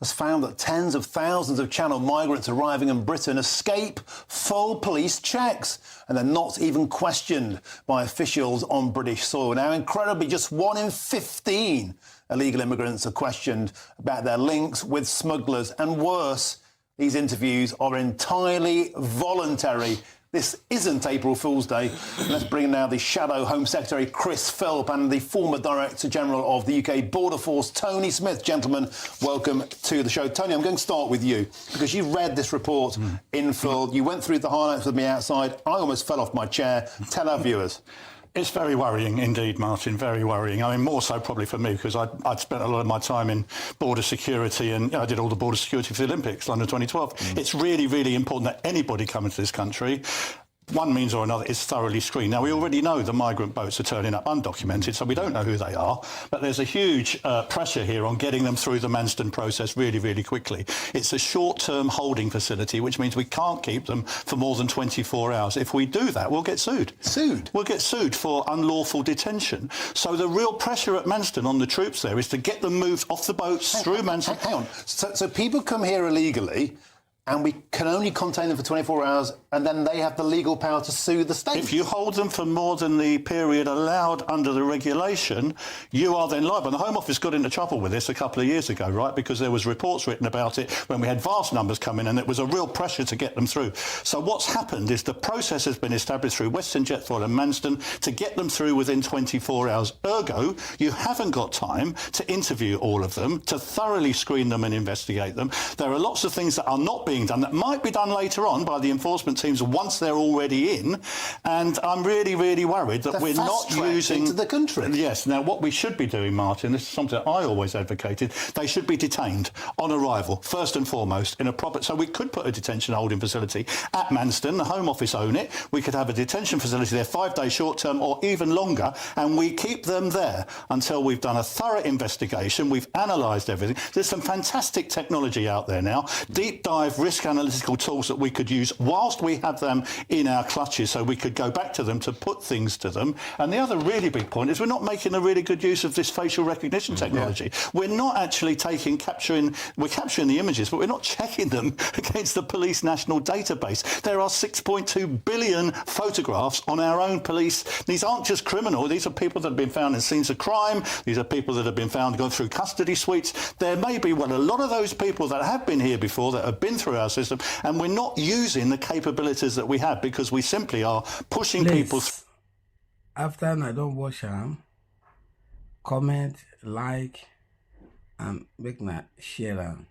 has found that tens of thousands of Channel migrants arriving in Britain escape full police checks, and they're not even questioned by officials on British soil. Now, incredibly, just 1 in 15 illegal immigrants are questioned about their links with smugglers, and worse, these interviews are entirely voluntary. This isn't April Fool's Day. Let's bring in now the Shadow Home Secretary, Chris Philp, and the former Director General of the UK Border Force, Tony Smith. Gentlemen, welcome to the show. Tony, I'm going to start with you, because you read this report in full. You went through the highlights with me outside. I almost fell off my chair. Tell our viewers. It's very worrying indeed, Martin, very worrying. I mean, more so probably for me, because I'd spent a lot of my time in border security, and I did all the border security for the Olympics, London 2012. It's really, really important that anybody coming to this country, one means or another, is thoroughly screened. Now, we already know the migrant boats are turning up undocumented, so we don't know who they are, but there's a huge pressure here on getting them through the Manston process really, really quickly. It's a short-term holding facility, which means we can't keep them for more than 24 hours. If we do that, we'll get sued. Sued? We'll get sued for unlawful detention. So the real pressure at Manston on the troops there is to get them moved off the boats through Manston. Hang on. So people come here illegally, and we can only contain them for 24 hours, and then they have the legal power to sue the state. If you hold them for more than the period allowed under the regulation, you are then liable. And the Home Office got into trouble with this a couple of years ago, right, because there was reports written about it when we had vast numbers come in, and it was a real pressure to get them through. So what's happened is the process has been established through Western Jetfoil and Manston to get them through within 24 hours. Ergo, you haven't got time to interview all of them, to thoroughly screen them and investigate them. There are lots of things that are not being done that might be done later on by the enforcement teams once they're already in, and I'm really, really worried that we're not using into the country. Yes. Now, what we should be doing, Martin, this is something that I always advocated. They should be detained on arrival, first and foremost, in a proper. So we could put a detention holding facility at Manston. The Home Office own it. We could have a detention facility there, 5-day short term or even longer, and we keep them there until we've done a thorough investigation. We've analysed everything. There's some fantastic technology out there now. Deep dive risk analytical tools that we could use whilst we have them in our clutches, so we could go back to them to put things to them. And the other really big point is we're not making a really good use of this facial recognition technology. Yeah. We're not actually we're capturing the images, but we're not checking them against the police national database. There are 6.2 billion photographs on our own police. These aren't just criminal. These are people that have been found in scenes of crime. These are people that have been found going through custody suites. There may be, well, a lot of those people that have been here before, that have been through our system, and we're not using the capabilities that we have because we simply are pushing people. After I don't watch them, comment, like, and make na share them.